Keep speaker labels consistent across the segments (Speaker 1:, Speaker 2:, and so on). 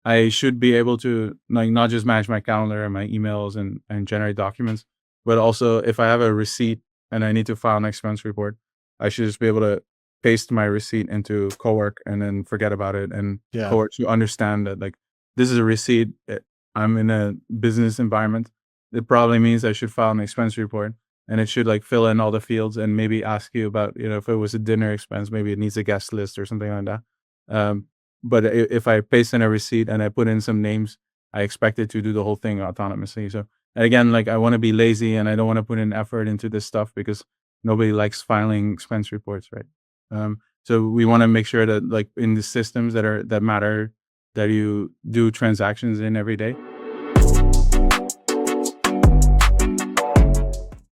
Speaker 1: I should be able to like not just manage my calendar and my emails and generate documents, but also if I have a receipt and I need to file an expense report, I should just be able to paste my receipt into Cowork and then forget about it. And
Speaker 2: Yeah.
Speaker 1: Cowork to understand that like this is a receipt. I'm in a business environment. It probably means I should file an expense report, and it should like fill in all the fields and maybe ask you about, if it was a dinner expense, maybe it needs a guest list or something like that. Um, but if I paste in a receipt and I put in some names, I expect it to do the whole thing autonomously. So again, like I want to be lazy and I don't want to put in effort into this stuff because nobody likes filing expense reports, right? So we want to make sure that like in the systems that matter, that you do transactions in every day.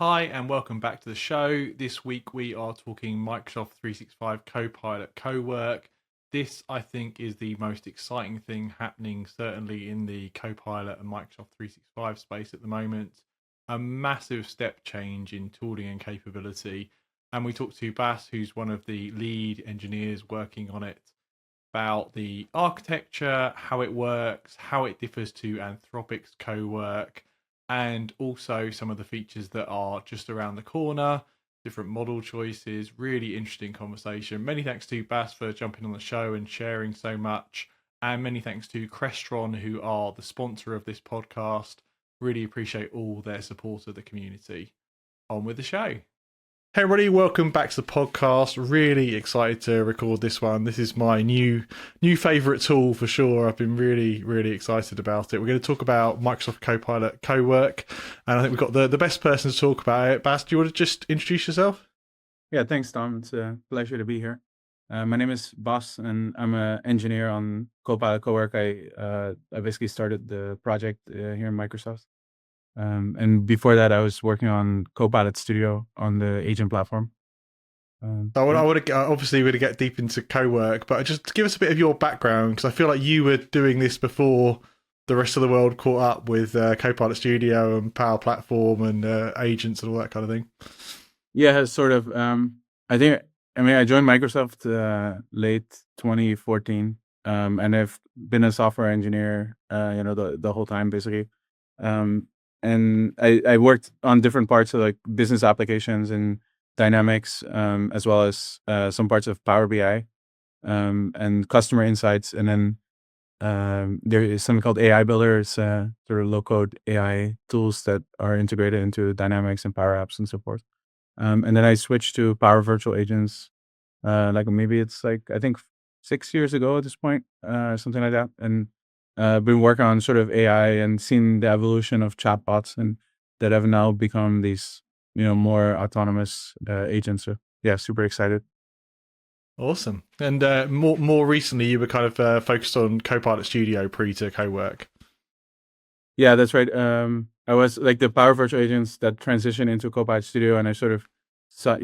Speaker 2: Hi, and welcome back to the show. This week we are talking Microsoft 365 Copilot Cowork. This, I think, is the most exciting thing happening, certainly in the Copilot and Microsoft 365 space at the moment. A massive step change in tooling and capability. And we talked to Bas, who's one of the lead engineers working on it, about the architecture, how it works, how it differs to Anthropic's Cowork, and also some of the features that are just around the corner, different model choices. Really interesting conversation. Many thanks to Bas for jumping on the show and sharing so much. And many thanks to Crestron, who are the sponsor of this podcast. Really appreciate all their support of the community. On with the show. Hey everybody, welcome back to the podcast. Really excited to record this one. This is my new favorite tool for sure. I've been really excited about it. We're going to talk about Microsoft Copilot Cowork, and I think we've got the best person to talk about it. Bas, do you want to just introduce yourself?
Speaker 1: Yeah, thanks, Tom. It's a pleasure to be here. My name is Bas, and I'm an engineer on Copilot Cowork. I basically started the project here in Microsoft. And before that, I was working on Copilot Studio on the agent platform.
Speaker 2: I
Speaker 1: Yeah.
Speaker 2: want to obviously we're going to get deep into Cowork, but just give us a bit of your background, because I feel like you were doing this before the rest of the world caught up with Copilot Studio and Power Platform and agents and all that kind of thing.
Speaker 1: Yeah, sort of. I joined Microsoft late 2014, and I've been a software engineer, the whole time basically. And I worked on different parts of like business applications and Dynamics, as well as some parts of Power BI, and customer insights. And then there is something called AI Builder. It's sort of low code AI tools that are integrated into Dynamics and Power Apps and so forth. And then I switched to Power Virtual Agents, like maybe it's like, I think 6 years ago at this point, something like that. And been working on sort of AI and seen the evolution of chatbots and that have now become these, more autonomous agents. So yeah, super excited.
Speaker 2: Awesome. And more recently, you were kind of focused on Copilot Studio pre to Cowork.
Speaker 1: Yeah, that's right. I was like the Power Virtual Agents that transition into Copilot Studio, and I sort of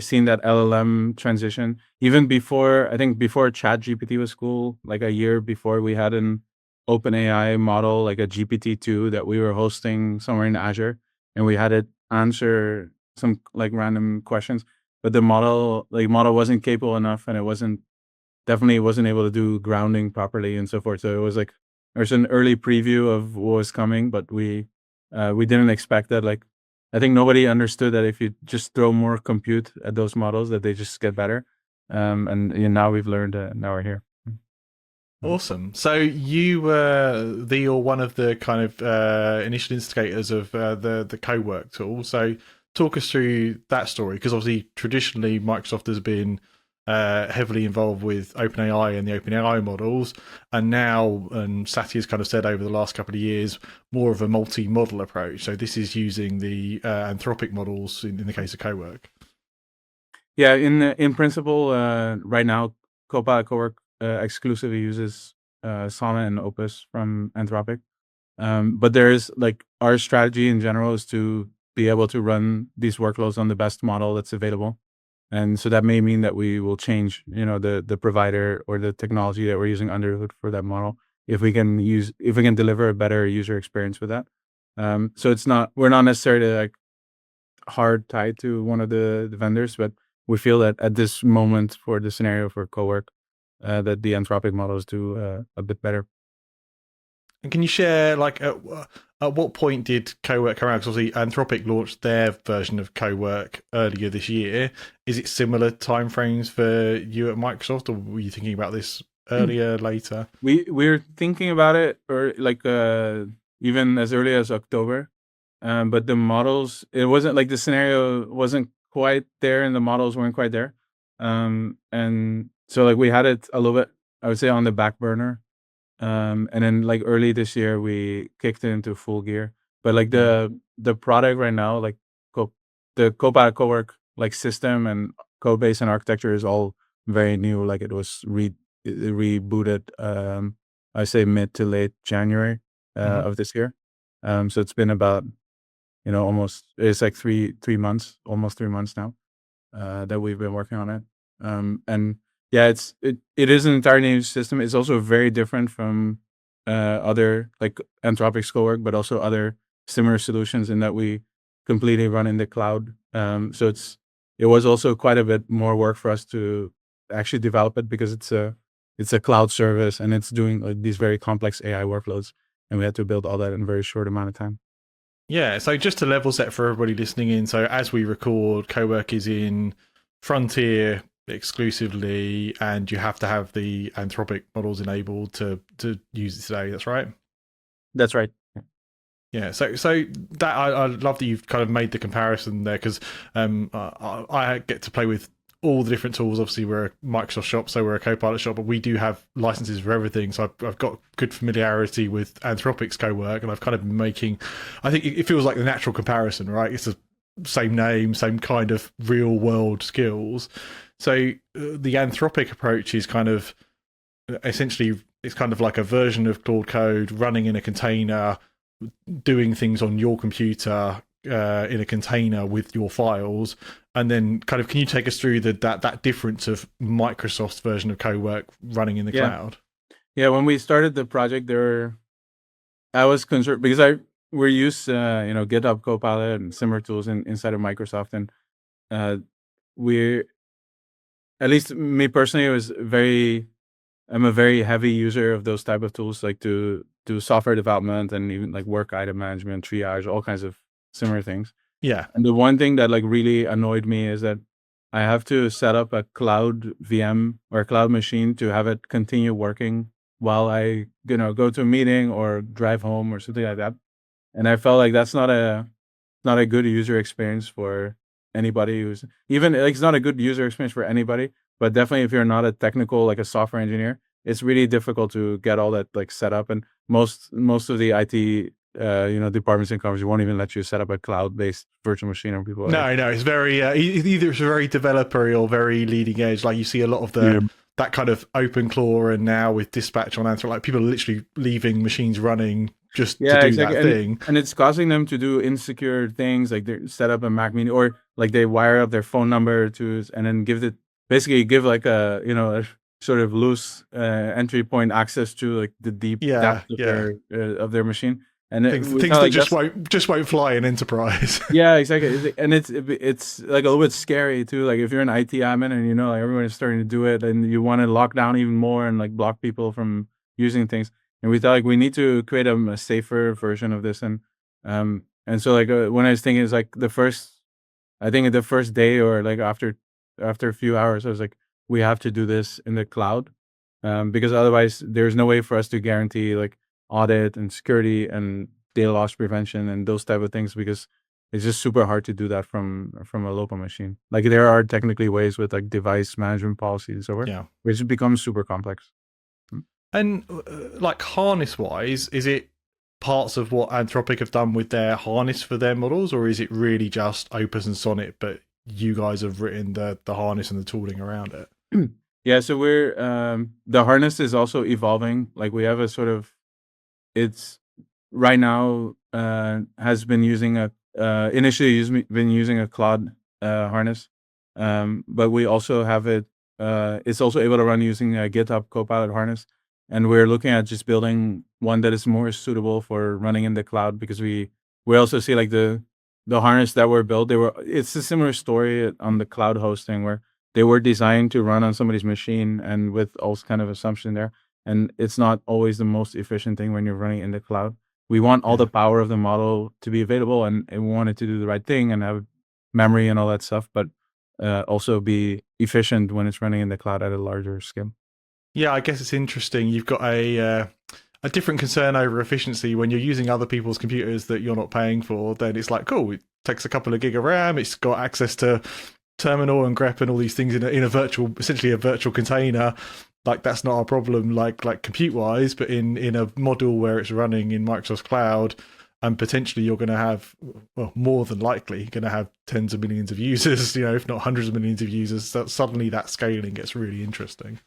Speaker 1: seen that LLM transition even before. I think before ChatGPT was cool, like a year before, we had an OpenAI model, like a GPT-2 that we were hosting somewhere in Azure, and we had it answer some like random questions, but the model wasn't capable enough, and it definitely wasn't able to do grounding properly and so forth. So it was like there's an early preview of what was coming, but we didn't expect that. Like I think nobody understood that if you just throw more compute at those models, that they just get better. And now we've learned. Now we're here. Mm.
Speaker 2: Awesome. So you were the or one of the kind of initial instigators of the Cowork tool. So talk us through that story, because obviously traditionally Microsoft has been heavily involved with OpenAI and the OpenAI models, and now, and Satya's kind of said over the last couple of years, more of a multi-model approach. So this is using the Anthropic models in the case of Cowork.
Speaker 1: Yeah, in principle, right now, Copilot Cowork exclusively uses Sonnet and Opus from Anthropic. But there's like our strategy in general is to be able to run these workloads on the best model that's available. And so that may mean that we will change, the provider or the technology that we're using under the hood for that model if we can deliver a better user experience with that. So we're not necessarily like hard tied to one of the vendors, but we feel that at this moment for the scenario for Cowork, that the Anthropic models do a bit better.
Speaker 2: And can you share, like, at what point did Cowork come out? Because obviously Anthropic launched their version of Cowork earlier this year. Is it similar timeframes for you at Microsoft, or were you thinking about this earlier, later?
Speaker 1: We're thinking about it, or like even as early as October. But the models, it wasn't like the scenario wasn't quite there, and the models weren't quite there. And so like we had it a little bit, I would say, on the back burner. And then like early this year, we kicked it into full gear. But like the product right now, like the Copilot Cowork like system and code base and architecture is all very new. Like it was rebooted. I say mid to late January of this year. So it's been about almost, it's like 3 months, almost 3 months now that we've been working on it. And yeah, it is an entirely new system. It's also very different from other like Anthropic's Cowork, but also other similar solutions in that we completely run in the cloud. So it was also quite a bit more work for us to actually develop it, because it's a cloud service and it's doing like these very complex AI workloads, and we had to build all that in a very short amount of time.
Speaker 2: Yeah, so just to level set for everybody listening in, so as we record, Cowork is in Frontier exclusively, and you have to have the Anthropic models enabled to use it today. That's right.
Speaker 1: That's right.
Speaker 2: Yeah, so that I love that you've kind of made the comparison there, because I get to play with all the different tools. Obviously, we're a Microsoft shop, so we're a Copilot shop, but we do have licenses for everything. So I've got good familiarity with Anthropic's Cowork, and I've kind of been making. I think it feels like the natural comparison, right? It's the same name, same kind of real world skills. So the Anthropic approach is kind of essentially, it's kind of like a version of Claude Code running in a container, doing things on your computer in a container with your files. And then kind of, can you take us through that difference of Microsoft's version of Cowork running in the cloud?
Speaker 1: Yeah, when we started the project, I was concerned because we're used GitHub Copilot and similar tools inside of Microsoft, and we, at least me personally, I'm a very heavy user of those type of tools, like to do software development and even like work item management, triage, all kinds of similar things.
Speaker 2: Yeah.
Speaker 1: And the one thing that like really annoyed me is that I have to set up a cloud VM or a cloud machine to have it continue working while I go to a meeting or drive home or something like that. And I felt like that's not a good user experience for anybody who's, even like, it's not a good user experience for anybody, but definitely if you're not a technical, like a software engineer, it's really difficult to get all that like set up. And most of the IT departments and companies won't even let you set up a cloud-based virtual machine or people.
Speaker 2: No, it's very either it's very developer or very leading edge. Like you see a lot of that kind of open claw, and now with Dispatch on Anthropic, like people are literally leaving machines running just to do that thing.
Speaker 1: And it's causing them to do insecure things, like they set up a Mac Mini, or like they wire up their phone number to, and then give like a sort of loose entry point access to like the deep depth of their machine. And
Speaker 2: things that just won't fly in enterprise.
Speaker 1: Yeah, exactly. And it's like a little bit scary too. Like if you're an IT admin and like everyone is starting to do it, and you want to lock down even more and like block people from using things. And we thought like we need to create a safer version of this. And so like when I was thinking, it's like the first day or like after a few hours, I was like, we have to do this in the cloud, because otherwise there's no way for us to guarantee like audit and security and data loss prevention and those type of things, because it's just super hard to do that from a local machine. Like there are technically ways with like device management policies or which becomes super complex.
Speaker 2: And like harness wise, is it parts of what Anthropic have done with their harness for their models, or is it really just Opus and Sonnet, but you guys have written the harness and the tooling around it?
Speaker 1: Yeah, so we're the harness is also evolving. Like we have a sort of, it's right now has been using initially been using a Claude harness, but we also have it. It's also able to run using a GitHub Copilot harness, and we're looking at just building one that is more suitable for running in the cloud, because we also see like the harness that were built. It's a similar story on the cloud hosting, where they were designed to run on somebody's machine and with all kind of assumption there. and it's not always the most efficient thing when you're running in the cloud. We want all the power of the model to be available, and we want it to do the right thing and have memory and all that stuff, but also be efficient when it's running in the cloud at a larger scale.
Speaker 2: Yeah, I guess it's interesting. You've got a different concern over efficiency when you're using other people's computers that you're not paying for. Then it's like, cool, it takes a couple of gig of RAM. It's got access to terminal and grep and all these things in a virtual, essentially a virtual container. Like that's not a problem, like compute wise, but in a model where it's running in Microsoft's cloud, and potentially you're going to have, well, more than likely going to have tens of millions of users, if not hundreds of millions of users. So suddenly that scaling gets really interesting.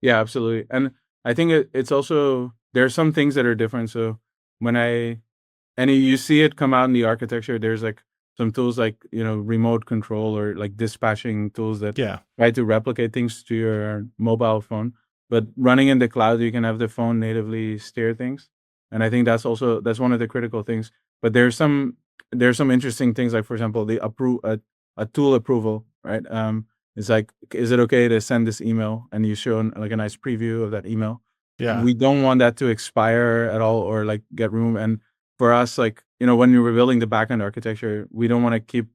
Speaker 1: Yeah, absolutely. And I think it's also, there are some things that are different. So and you see it come out in the architecture, there's like some tools like, remote control or like dispatching tools that try to replicate things to your mobile phone. But running in the cloud, you can have the phone natively steer things. And I think that's one of the critical things. But there's some interesting things, like, for example, a tool approval, right? It's like, is it okay to send this email? And you show like a nice preview of that email.
Speaker 2: Yeah.
Speaker 1: We don't want that to expire at all or like get removed. And for us, like, when you were building the backend architecture, we don't want to keep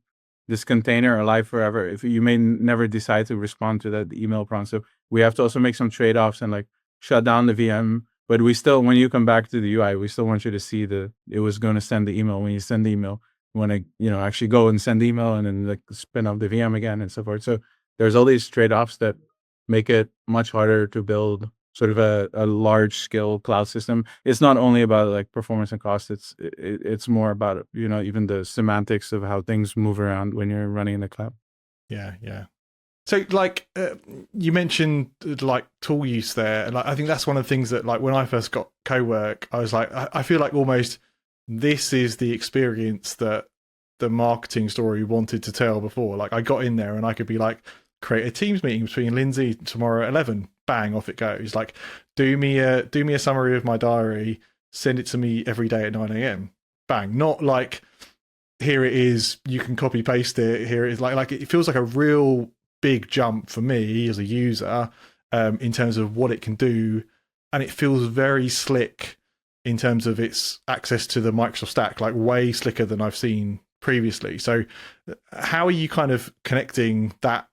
Speaker 1: this container alive forever. If you may never decide to respond to that email prompt. So we have to also make some trade-offs and like shut down the VM. But we still, when you come back to the UI, we still want you to see it was going to send the email. When you send the email, you want to, actually go and send the email and then like spin up the VM again and so forth. So there's all these trade-offs that make it much harder to build sort of a large scale cloud system. It's not only about like performance and cost. It's more about, even the semantics of how things move around when you're running in the cloud.
Speaker 2: Yeah. So like you mentioned like tool use there, and like, I think that's one of the things that, like, when I first got Cowork, I was like, I feel like almost this is the experience that the marketing story wanted to tell before. Like I got in there and I could be like, create a Teams meeting between Lindsay tomorrow at 11. Bang, off it goes. Like, do me a summary of my diary, send it to me every day at 9 a.m. Bang. Not like, here it is, you can copy paste it. Here it is. Like it feels like a real big jump for me as a user in terms of what it can do, and it feels very slick in terms of its access to the Microsoft stack, like way slicker than I've seen previously. So how are you kind of connecting that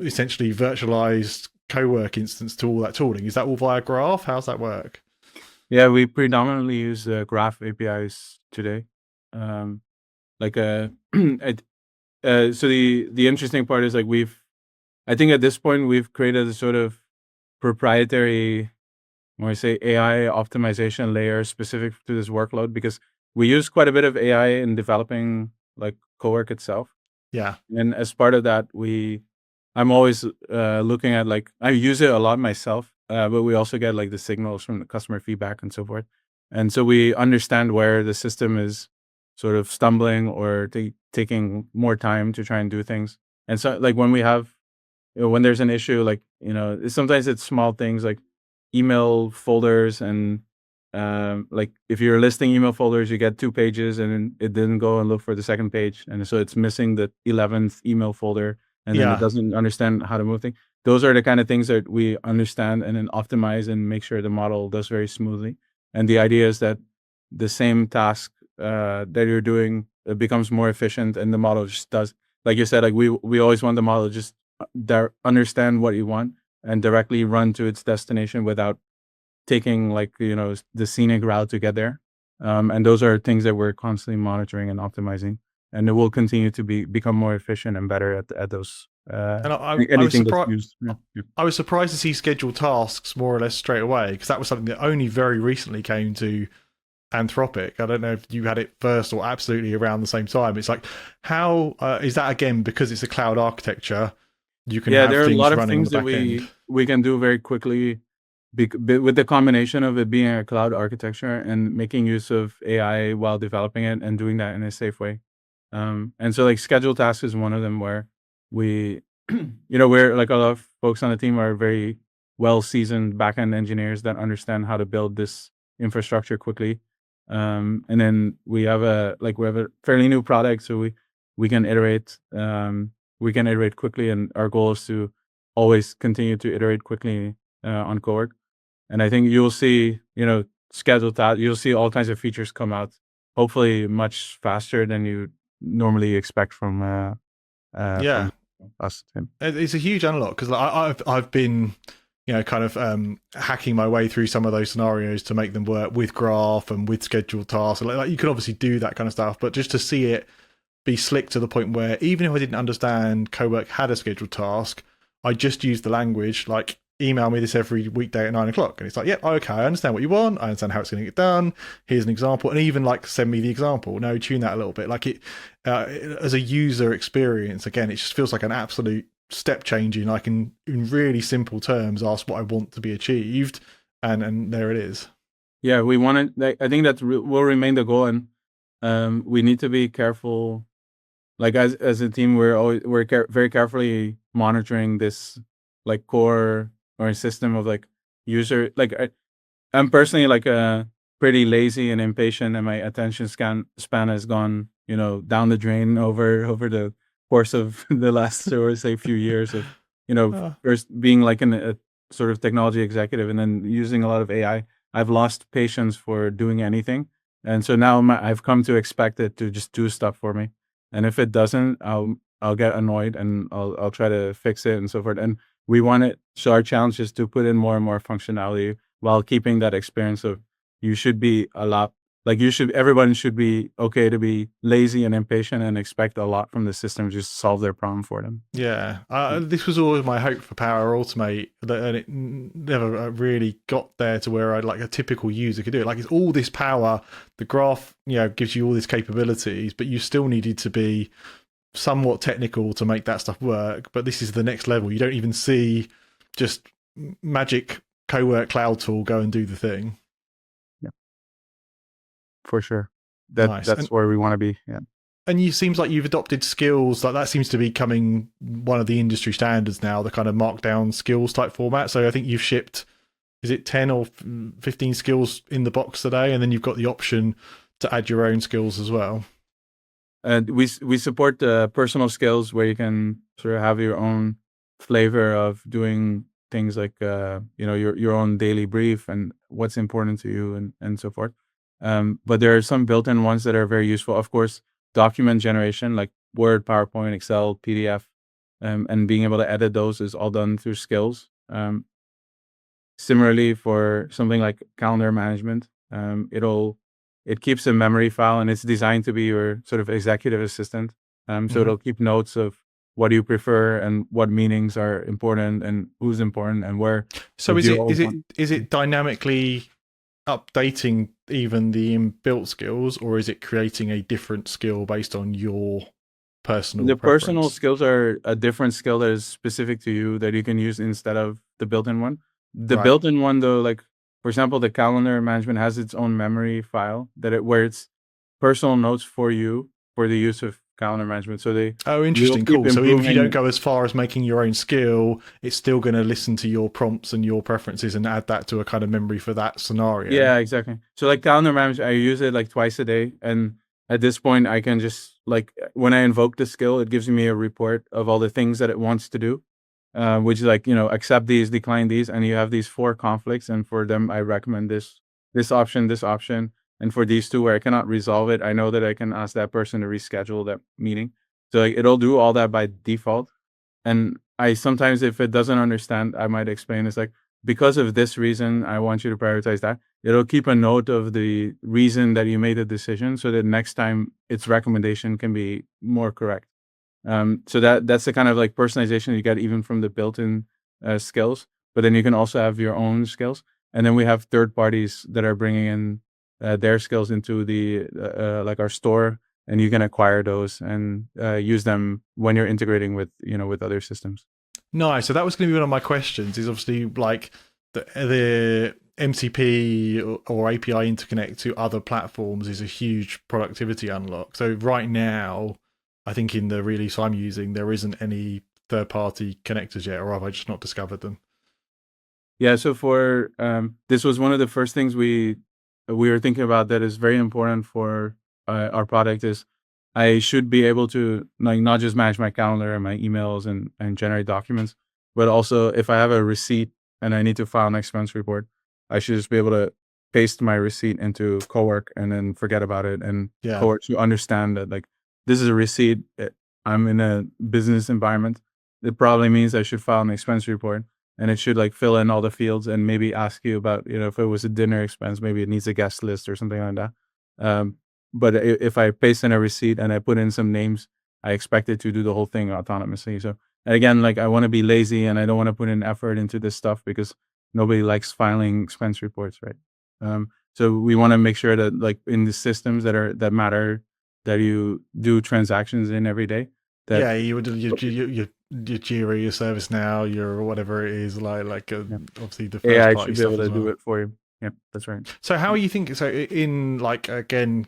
Speaker 2: essentially virtualized Cowork instance to all that tooling? Is that all via Graph? How's that work?
Speaker 1: Yeah, we predominantly use Graph APIs today. So the interesting part is like I think at this point we've created a sort of proprietary, when I say AI optimization layer specific to this workload, because we use quite a bit of AI in developing like Cowork itself.
Speaker 2: Yeah.
Speaker 1: And as part of that, I'm always looking at, like, I use it a lot myself, but we also get like the signals from the customer feedback and so forth. And so we understand where the system is sort of stumbling or taking more time to try and do things. And so like when there's an issue, like, sometimes it's small things like email folders, and like if you're listing email folders, you get 2 pages and it didn't go and look for the second page. And so it's missing the 11th email folder, and then it doesn't understand how to move things. Those are the kind of things that we understand and then optimize and make sure the model does very smoothly. And the idea is that the same task that you're doing becomes more efficient, and the model just does, like you said, like we always want the model to just understand what you want and directly run to its destination without taking like, the scenic route to get there. And those are things that we're constantly monitoring and optimizing, and it will continue to become more efficient and better at those.
Speaker 2: And
Speaker 1: I was surprised.
Speaker 2: I was surprised to see scheduled tasks more or less straight away, because that was something that only very recently came to Anthropic. I don't know if you had it first or absolutely around the same time. It's like, how is that, again, because it's a cloud architecture? You can have
Speaker 1: there are a
Speaker 2: things
Speaker 1: lot of
Speaker 2: running
Speaker 1: things
Speaker 2: on the
Speaker 1: that
Speaker 2: back end.
Speaker 1: we can do very quickly with the combination of it being a cloud architecture and making use of AI while developing it and doing that in a safe way. And so like scheduled tasks is one of them, where we, we're like, a lot of folks on the team are very well seasoned backend engineers that understand how to build this infrastructure quickly. And then we have a fairly new product, so we can iterate quickly, and our goal is to always continue to iterate quickly on Cowork. And I think you'll see, scheduled out, you'll see all kinds of features come out, hopefully much faster than you normally expect from
Speaker 2: Yeah,
Speaker 1: us.
Speaker 2: it's a huge unlock because I've been kind of hacking my way through some of those scenarios to make them work with graph and with scheduled tasks. Like you could obviously do that kind of stuff, but just to see it be slick to the point where even if I didn't understand Cowork had a scheduled task, I just used the language like email me this every weekday at 9 o'clock, and it's like, yeah, okay, I understand what you want, I understand how it's going to get done. Here's an example, and even like send me the example. No, tune that a little bit. Like it as a user experience, again, it just feels like an absolute step change in like in really simple terms, ask what I want to be achieved, and there it is.
Speaker 1: Yeah, we want to. I think that will remain the goal, and we need to be careful. Like as a team, we're very carefully monitoring this like core or system of like user. Like I'm personally like pretty lazy and impatient, and my attention span has gone down the drain over the course of the last or say few years of first being like a sort of technology executive and then using a lot of AI. I've lost patience for doing anything, and so now I've come to expect it to just do stuff for me. And if it doesn't, I'll get annoyed and I'll try to fix it and so forth. And we want it. So our challenge is to put in more and more functionality while keeping that experience of you should be a lot like everyone should be okay to be lazy and impatient and expect a lot from the system just solve their problem for them.
Speaker 2: Yeah, this was always my hope for Power Automate, and it never really got there to where like a typical user could do it. Like it's all this power, the graph, gives you all these capabilities, but you still needed to be somewhat technical to make that stuff work. But this is the next level. You don't even see just magic Cowork cloud tool go and do the thing.
Speaker 1: Yeah, for sure.
Speaker 2: Nice.
Speaker 1: That's where we want to be. Yeah.
Speaker 2: And you seems like you've adopted skills like that seems to be becoming one of the industry standards now, the kind of markdown skills type format. So I think you've shipped, is it 10 or 15 skills in the box today? And then you've got the option to add your own skills as well.
Speaker 1: And we support personal skills where you can sort of have your own flavor of doing things like your own daily brief and what's important to you and so forth. But there are some built-in ones that are very useful. Of course, document generation like Word, PowerPoint, Excel, PDF, and being able to edit those is all done through skills. Similarly, for something like calendar management, it keeps a memory file and it's designed to be your sort of executive assistant. So it'll keep notes of what you prefer and what meetings are important and who's important and where.
Speaker 2: So is it dynamically updating even the inbuilt skills, or is it creating a different skill based on your personal preference?
Speaker 1: Personal skills are a different skill that is specific to you that you can use instead of the built-in one. The built-in one though, like for example, the calendar management has its own memory file where it's personal notes for you for the use of calendar management. So
Speaker 2: interesting, cool. So even if you don't go as far as making your own skill, it's still going to listen to your prompts and your preferences and add that to a kind of memory for that scenario.
Speaker 1: Yeah, exactly. So like calendar management, I use it like twice a day, and at this point, I can just like when I invoke the skill, it gives me a report of all the things that it wants to do, which is like accept these, decline these, and you have these 4 conflicts, and for them, I recommend this option. And for these 2 where I cannot resolve it, I know that I can ask that person to reschedule that meeting. So like, it'll do all that by default. And I sometimes, if it doesn't understand, I might explain it's like, because of this reason, I want you to prioritize that. It'll keep a note of the reason that you made the decision so that next time its recommendation can be more correct. So that's the kind of like personalization you get even from the built-in skills. But then you can also have your own skills. And then we have third parties that are bringing in their skills into the like our store, and you can acquire those and use them when you're integrating with with other systems.
Speaker 2: Nice. So that was going to be one of my questions. Is obviously like the MCP or API interconnect to other platforms is a huge productivity unlock. So right now, I think in the release I'm using, there isn't any third-party connectors yet, or have I just not discovered them?
Speaker 1: Yeah. So for this was one of the first things we were thinking about that is very important for our product is I should be able to like not just manage my calendar and my emails and generate documents, but also if I have a receipt and I need to file an expense report, I should just be able to paste my receipt into Cowork and then forget about it. And Cowork to understand that like this is a receipt. I'm in a business environment. It probably means I should file an expense report, and it should like fill in all the fields and maybe ask you about, if it was a dinner expense, maybe it needs a guest list or something like that. But if I paste in a receipt and I put in some names, I expect it to do the whole thing autonomously. So, and again, like I want to be lazy and I don't want to put in effort into this stuff because nobody likes filing expense reports, right? So we want to make sure that like in the systems that matter, that you do transactions in every day. That
Speaker 2: you would do your Jira, your ServiceNow, your whatever it is, obviously the first
Speaker 1: AI
Speaker 2: party
Speaker 1: should be
Speaker 2: stuff
Speaker 1: able to
Speaker 2: as well.
Speaker 1: do it for you. Yeah, that's right.
Speaker 2: So how are you thinking? So in like again,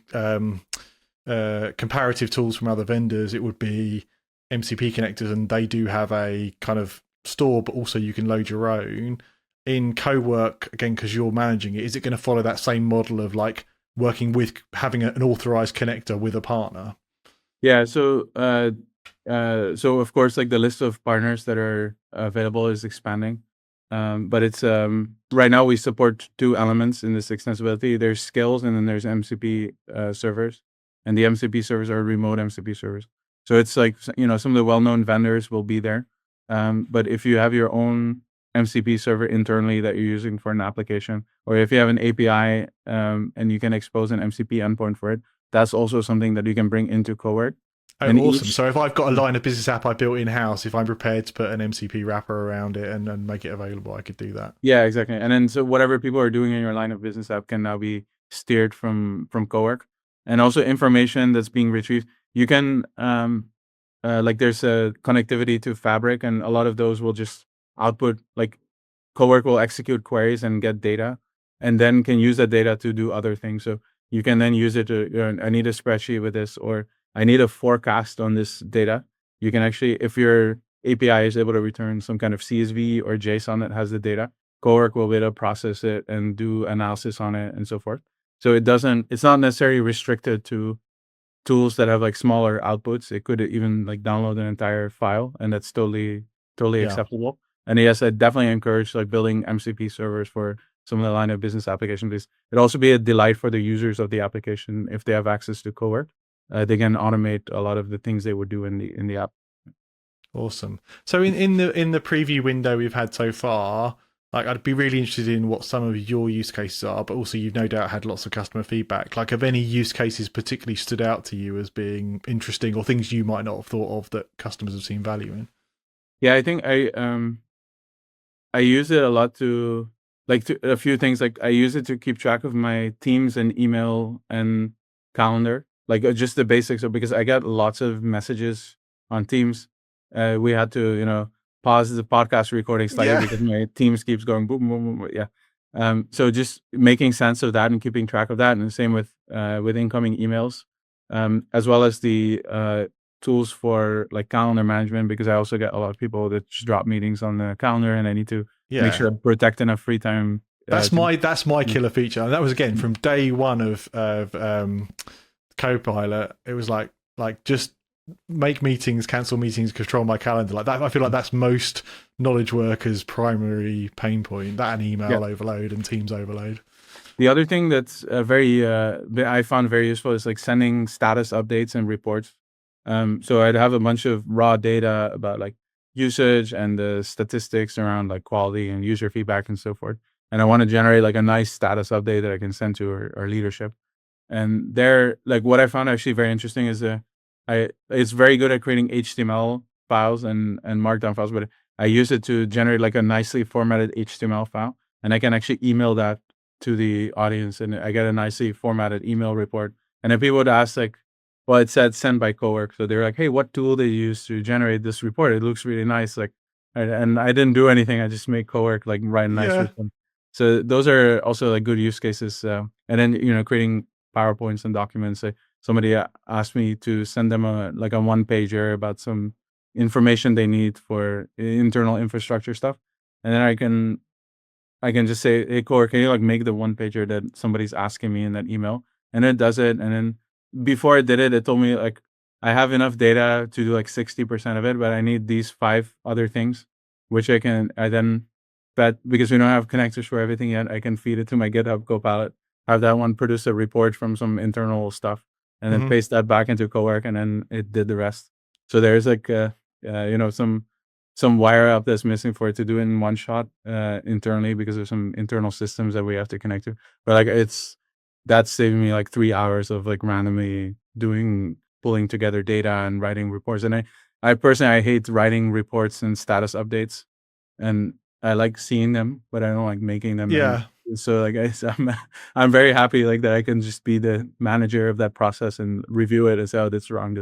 Speaker 2: comparative tools from other vendors, it would be MCP connectors, and they do have a kind of store, but also you can load your own. In Cowork, again, because you're managing it, is it going to follow that same model of like working with having an authorized connector with a partner?
Speaker 1: Yeah. So of course, like the list of partners that are available is expanding. But it's right now we support two elements in this extensibility. There's skills and then there's MCP servers, and the MCP servers are remote MCP servers. So it's like some of the well-known vendors will be there. But if you have your own MCP server internally that you're using for an application, or if you have an API and you can expose an MCP endpoint for it, that's also something that you can bring into Cowork.
Speaker 2: Oh, and awesome. So if I've got a line of business app I built in-house, if I'm prepared to put an MCP wrapper around it and make it available, I could do that.
Speaker 1: Yeah, exactly. And then so whatever people are doing in your line of business app can now be steered from Cowork. And also information that's being retrieved. You can like there's a connectivity to Fabric, and a lot of those will just output, like Cowork will execute queries and get data, and then can use that data to do other things. So you can then use it to, I need a spreadsheet with this, or I need a forecast on this data. You can actually, if your API is able to return some kind of CSV or JSON that has the data, Cowork will be able to process it and do analysis on it and so forth. So it's not necessarily restricted to tools that have like smaller outputs. It could even like download an entire file, and that's totally acceptable. And yes, I definitely encourage like building MCP servers for some of the line of business applications. It'd also be a delight for the users of the application if they have access to Cowork. They can automate a lot of the things they would do in the app.
Speaker 2: Awesome. So in the preview window we've had so far, like I'd be really interested in what some of your use cases are, but also you've no doubt had lots of customer feedback. Like, have any use cases particularly stood out to you as being interesting, or things you might not have thought of that customers have seen value in?
Speaker 1: Yeah, I think I use it a lot to a few things. Like I use it to keep track of my Teams and email and calendar, like just the basics of, because I get lots of messages on Teams. We had to pause the podcast recording slightly because my Teams keeps going boom boom boom. Yeah. So just making sense of that and keeping track of that, and the same with incoming emails, as well as the tools for like calendar management, because I also get a lot of people that just drop meetings on the calendar, and I need to make sure I protect enough free time.
Speaker 2: That's my killer feature. And that was again from day one of Copilot. It was like just make meetings, cancel meetings, control my calendar. Like that, I feel like that's most knowledge workers' primary pain point. That and email overload and Teams overload.
Speaker 1: The other thing that's I found very useful is like sending status updates and reports. So I'd have a bunch of raw data about like usage and the statistics around like quality and user feedback and so forth. And I want to generate like a nice status update that I can send to our leadership. And there, like what I found actually very interesting is it's very good at creating HTML files and markdown files, but I use it to generate like a nicely formatted HTML file, and I can actually email that to the audience, and I get a nicely formatted email report. And then people would ask like, well, it said sent by Cowork, so they're like, hey, what tool they use to generate this report? It looks really nice. Like, and I didn't do anything. I just made Cowork like write a nice report. So those are also like good use cases. And then creating PowerPoints and documents. Somebody asked me to send them a one pager about some information they need for internal infrastructure stuff, and then I can just say, hey, Core, can you like make the one pager that somebody's asking me in that email? And it does it. And then before it did it, it told me like I have enough data to do like 60% of it, but I need these 5 other things, which I then fed, because we don't have connectors for everything yet, I can feed it to my GitHub Copilot, have that one produce a report from some internal stuff, and then paste that back into Cowork, and then it did the rest. So there's like some wire up that's missing for it to do it in one shot internally, because there's some internal systems that we have to connect to. But like that's saving me like 3 hours of like randomly pulling together data and writing reports. And I personally, I hate writing reports and status updates, and I like seeing them, but I don't like making them.
Speaker 2: Yeah.
Speaker 1: And so like I'm very happy like that I can just be the manager of that process and review it and say, oh, this wrong,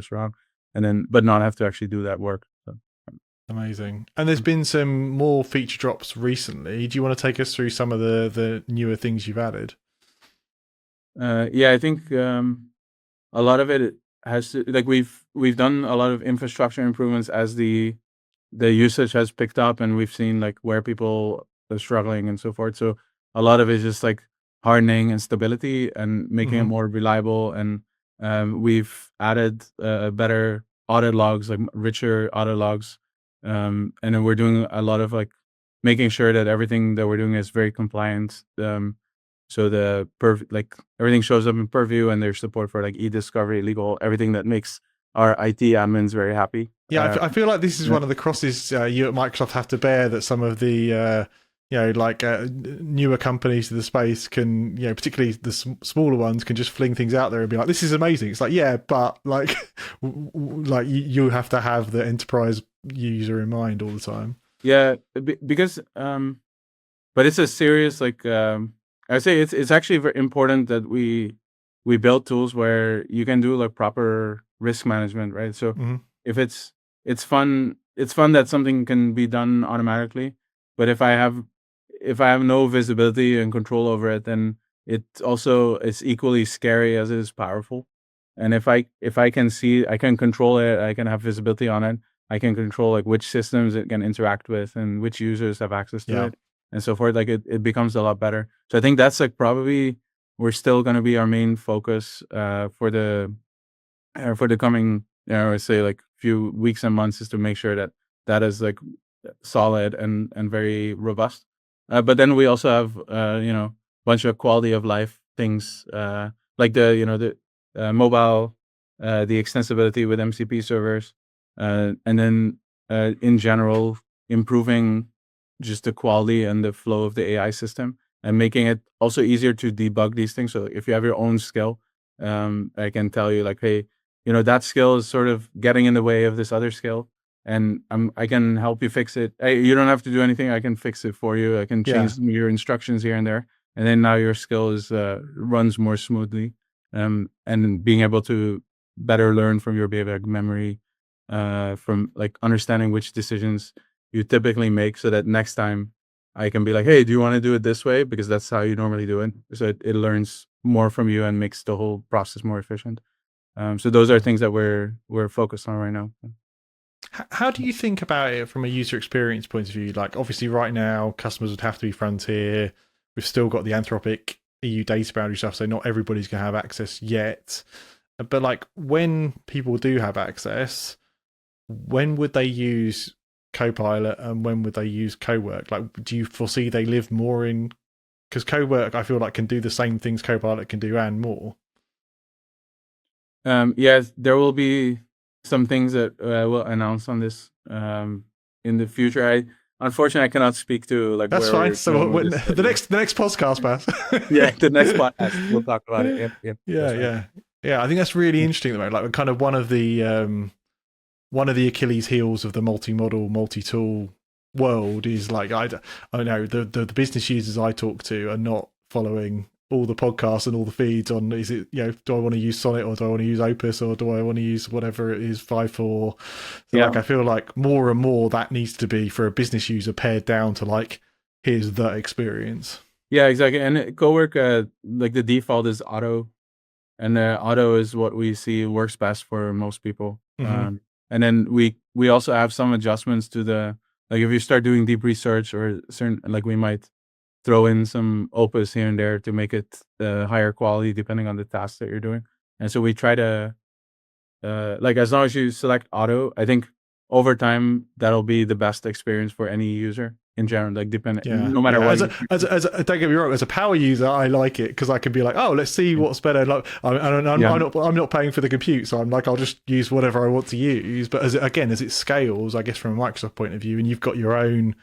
Speaker 1: and then but not have to actually do that work. So.
Speaker 2: Amazing. And there's been some more feature drops recently. Do you want to take us through some of the newer things you've added?
Speaker 1: Yeah, I think a lot of it has to, like, we've done a lot of infrastructure improvements as the usage has picked up, and we've seen like where people are struggling and so forth. So a lot of it is just like hardening and stability and making it more reliable. And we've added better audit logs, like richer audit logs. And then we're doing a lot of like making sure that everything that we're doing is very compliant. So like everything shows up in Purview, and there's support for like eDiscovery, legal, everything that makes our IT admins very happy.
Speaker 2: Yeah, I feel like this is one of the crosses you at Microsoft have to bear, that some of the newer companies to the space can, particularly the smaller ones, can just fling things out there and be like, this is amazing. It's like, yeah, but like like you have to have the enterprise user in mind all the time.
Speaker 1: Yeah, because but it's a serious like I say it's actually very important that we build tools where you can do like proper risk management, right? So if it's fun that something can be done automatically, but if I have no visibility and control over it, then it's equally scary as it is powerful. And if I can see, I can control it, I can have visibility on it, I can control like which systems it can interact with and which users have access to it and so forth, like it becomes a lot better. So I think that's like probably we're still going to be our main focus for the coming, I say like few weeks and months, is to make sure that that is like solid and very robust. But then we also have a bunch of quality of life things, like the mobile, the extensibility with MCP servers, and then in general improving just the quality and the flow of the AI system, and making it also easier to debug these things. So if you have your own skill, I can tell you like, hey, that skill is sort of getting in the way of this other skill, and I can help you fix it. Hey, you don't have to do anything. I can fix it for you. I can change your instructions here and there, and then now your skill runs more smoothly. And being able to better learn from your behavior, like memory, from like understanding which decisions you typically make, so that next time I can be like, hey, do you want to do it this way? Because that's how you normally do it. So it learns more from you and makes the whole process more efficient. So those are things that we're focused on right now.
Speaker 2: How do you think about it from a user experience point of view? Like, obviously, right now, customers would have to be Frontier. We've still got the Anthropic EU data boundary stuff, so not everybody's going to have access yet. But like, when people do have access, when would they use Copilot and when would they use Cowork? Like, do you foresee they live more in, because Cowork, I feel like, can do the same things Copilot can do and more.
Speaker 1: Yes, there will be some things that we'll announce on this in the future. Unfortunately, I cannot speak to like.
Speaker 2: That's fine. So the next podcast, Bas.
Speaker 1: Yeah, the next podcast we'll talk about it. Yep.
Speaker 2: Yeah. I think that's really interesting. Like, kind of one of the Achilles heels of the multi-model, multi-tool world is like, I know the business users I talk to are not following all the podcasts and all the feeds on, is it, do I want to use Sonnet or do I want to use Opus or do I want to use whatever it is, 5.4? So like, I feel like more and more that needs to be, for a business user, pared down to like, here's the experience.
Speaker 1: Yeah, exactly. And Cowork, like the default is auto, and auto is what we see works best for most people. And then we also have some adjustments to the, like if you start doing deep research or certain, like we might throw in some Opus here and there to make it higher quality depending on the task that you're doing. And so we try to, like, as long as you select auto, I think over time that'll be the best experience for any user. in general, like
Speaker 2: Yeah,
Speaker 1: no matter
Speaker 2: yeah.
Speaker 1: what.
Speaker 2: Don't get me wrong. As a power user, I like it because I can be like, oh, let's see what's better. Like, I'm not paying for the compute, so I'm like, I'll just use whatever I want to use. But as it scales, I guess from a Microsoft point of view, and you've got your own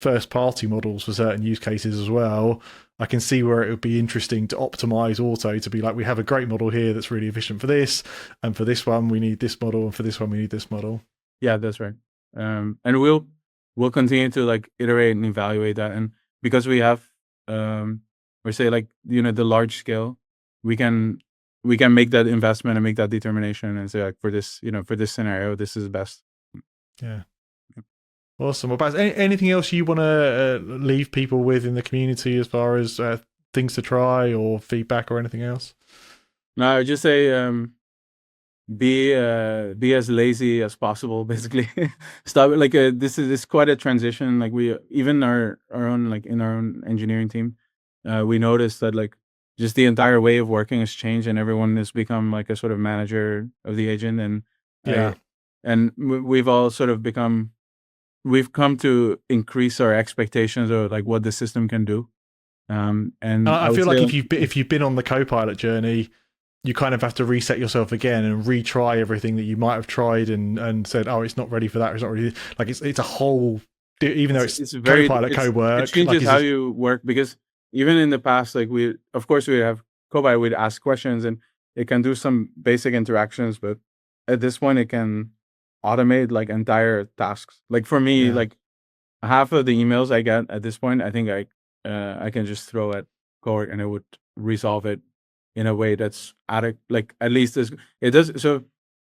Speaker 2: first party models for certain use cases as well, I can see where it would be interesting to optimize auto to be like, we have a great model here that's really efficient for this, and for this one we need this model, and for this one we need this model.
Speaker 1: Yeah, that's right. And we'll continue to like iterate and evaluate that, and because we have or say like the large scale, we can make that investment and make that determination and say like for this scenario this is best.
Speaker 2: Yeah. Awesome. Well, Bas, anything else you want to leave people with in the community as far as things to try or feedback or anything else?
Speaker 1: No, I would just say be as lazy as possible. Basically, stop. Like this is quite a transition. Like we even our own like in our own engineering team, we noticed that like just the entire way of working has changed, and everyone has become like a sort of manager of the agent, and we've all sort of we've come to increase our expectations of like what the system can do. And
Speaker 2: I feel like if you've been on the Copilot journey, you kind of have to reset yourself again and retry everything that you might have tried and said, oh, it's not ready for that. It's not ready. Like it's a whole, even though it's very Copilot Cowork.
Speaker 1: It changes how you work, because even in the past, like we have Copilot, we'd ask questions and it can do some basic interactions, but at this point it can automate like entire tasks. Like for me, like half of the emails I get at this point, I think I can just throw at Cowork and it would resolve it in a way that's like at least it does. So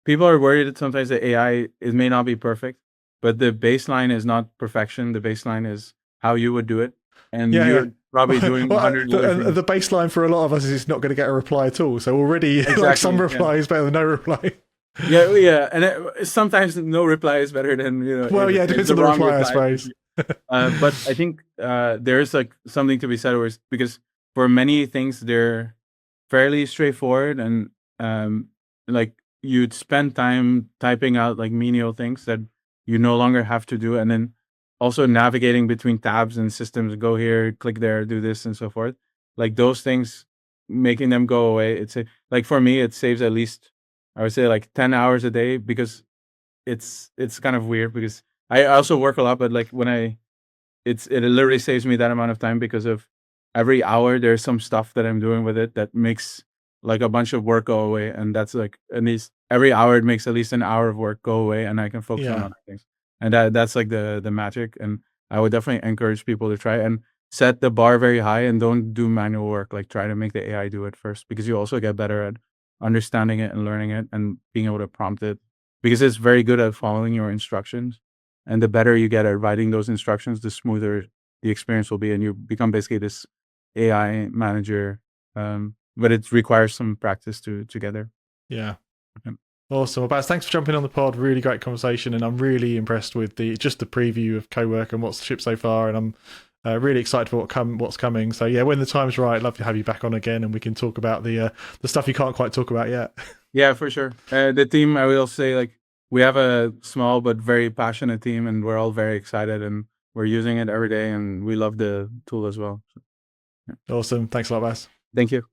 Speaker 1: people are worried that sometimes the AI, it may not be perfect, but the baseline is not perfection. The baseline is how you would do it, and you're probably doing 100
Speaker 2: the baseline for a lot of us is it's not going to get a reply at all. So already like some reply is better than no reply.
Speaker 1: Yeah, and sometimes no reply is better than
Speaker 2: Well, it depends on the reply, I suppose.
Speaker 1: But I think there's like something to be said, because for many things they're fairly straightforward, and like you'd spend time typing out like menial things that you no longer have to do, and then also navigating between tabs and systems, go here, click there, do this, and so forth. Like those things, making them go away. Like for me, it saves at least, I would say, like 10 hours a day, because it's kind of weird because I also work a lot, but like when it literally saves me that amount of time, because of every hour there's some stuff that I'm doing with it that makes like a bunch of work go away, and that's like at least every hour it makes at least an hour of work go away, and I can focus on other things, and that's like the magic. And I would definitely encourage people to try and set the bar very high and don't do manual work. Like try to make the AI do it first, because you also get better at understanding it and learning it and being able to prompt it, because it's very good at following your instructions. And the better you get at writing those instructions, the smoother the experience will be, and you become basically this AI manager. But it requires some practice to get there.
Speaker 2: Yeah. Awesome. Well, Bas, thanks for jumping on the pod. Really great conversation, and I'm really impressed with the preview of Cowork and what's shipped so far, and I'm really excited for what's coming. So yeah, when the time's right, I'd love to have you back on again, and we can talk about the stuff you can't quite talk about yet.
Speaker 1: Yeah, for sure. The team, I will say, like we have a small but very passionate team, and we're all very excited, and we're using it every day, and we love the tool as well. So,
Speaker 2: Awesome. Thanks a lot, Bas.
Speaker 1: Thank you.